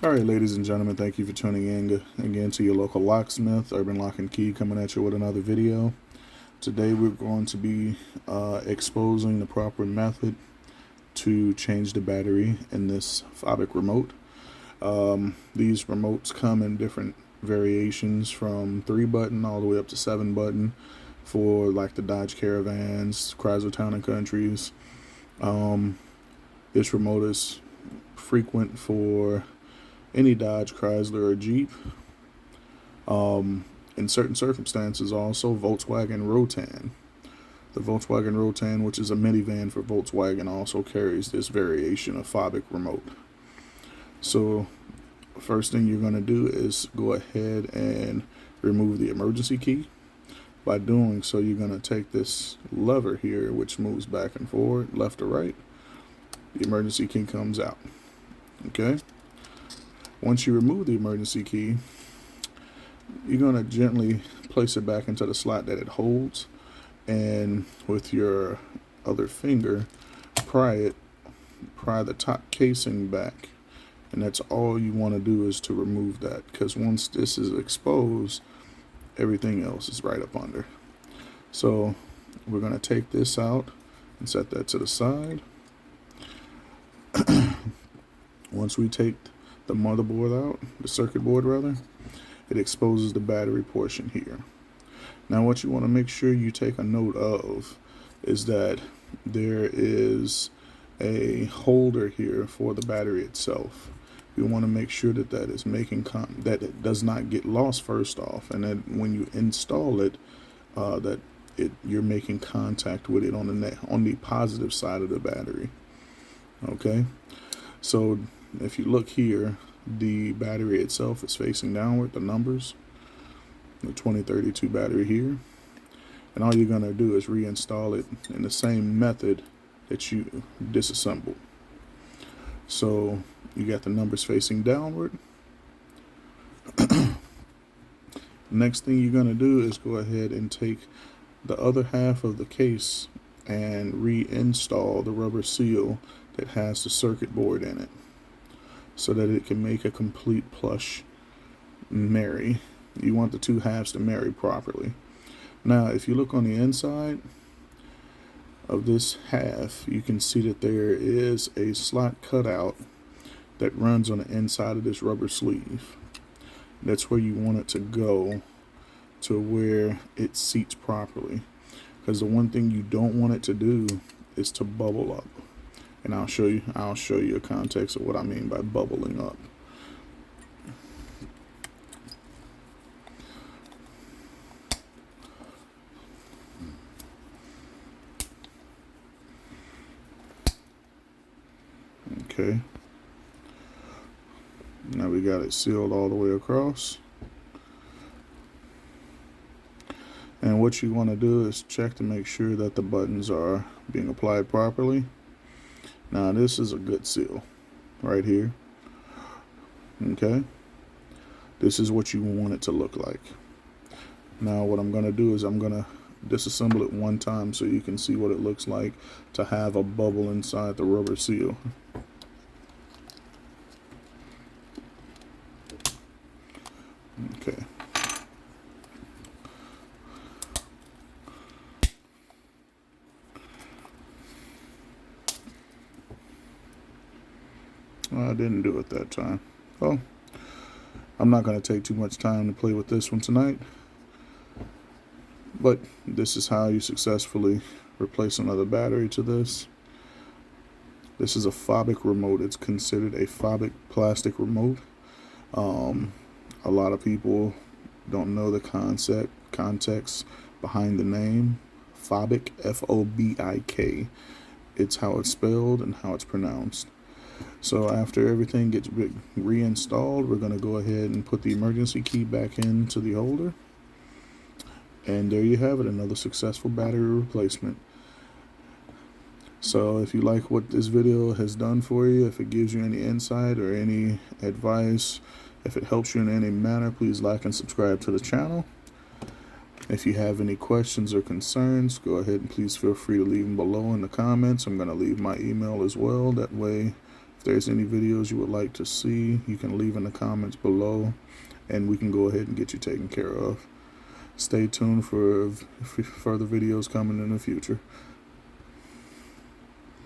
All right, ladies and gentlemen, thank you for tuning in again to your local locksmith, Urban Lock and Key, coming at you with another video. Today we're going to be exposing the proper method to change the battery in this Fobik remote. These remotes come in different variations from 3-button all the way up to 7-button for like the Dodge Caravans, Chrysler Town and Countries. This remote is frequent for any Dodge, Chrysler, or Jeep. In certain circumstances also Volkswagen Rotan. The Volkswagen Rotan, which is a minivan for Volkswagen, also carries this variation of Fobik remote. So first thing you're going to do is go ahead and remove the emergency key. By doing so, you're going to take this lever here, which moves back and forward, left or right. The emergency key comes out. Okay? Once you remove the emergency key, you're going to gently place it back into the slot that it holds, and with your other finger, pry the top casing back. And that's all you want to do, is to remove that, because once this is exposed, everything else is right up under. So we're going to take this out and set that to the side. Once we take the motherboard out, the circuit board rather, it exposes the battery portion here. Now what you want to make sure you take a note of is that there is a holder here for the battery itself. You want to make sure that that is that it does not get lost first off, and that when you install it, you're making contact with it on the positive side of the battery. Okay, so if you look here, the battery itself is facing downward, the numbers, the 2032 battery here. And all you're going to do is reinstall it in the same method that you disassembled. So you got the numbers facing downward. Next thing you're going to do is go ahead and take the other half of the case and reinstall the rubber seal that has the circuit board in it, so that it can make a complete plush marry. You want the two halves to marry properly. Now if you look on the inside of this half, you can see that there is a slot cutout that runs on the inside of this rubber sleeve. That's where you want it to go, to where it seats properly, because the one thing you don't want it to do is to bubble up. And I'll show you a context of what I mean by bubbling up. Okay. Now we got it sealed all the way across. And what you want to do is check to make sure that the buttons are being applied properly. Now this is a good seal right here. Okay, this is what you want it to look like. Now what I'm going to do is I'm going to disassemble it one time so you can see what it looks like to have a bubble inside the rubber seal. Okay. I didn't do it that time. Well, I'm not going to take too much time to play with this one tonight, but this is how you successfully replace another battery to this. This is a Fobik remote. It's considered a Fobik plastic remote. A lot of people don't know the context behind the name Fobik, F-O-B-I-K. It's how it's spelled and how it's pronounced. So after everything gets reinstalled, we're going to go ahead and put the emergency key back into the holder. And there you have it, another successful battery replacement. So if you like what this video has done for you, if it gives you any insight or any advice, if it helps you in any manner, please like and subscribe to the channel. If you have any questions or concerns, go ahead and please feel free to leave them below in the comments. I'm going to leave my email as well. That way, If there's any videos you would like to see, you can leave in the comments below, and we can go ahead and get you taken care of. Stay tuned for further videos coming in the future.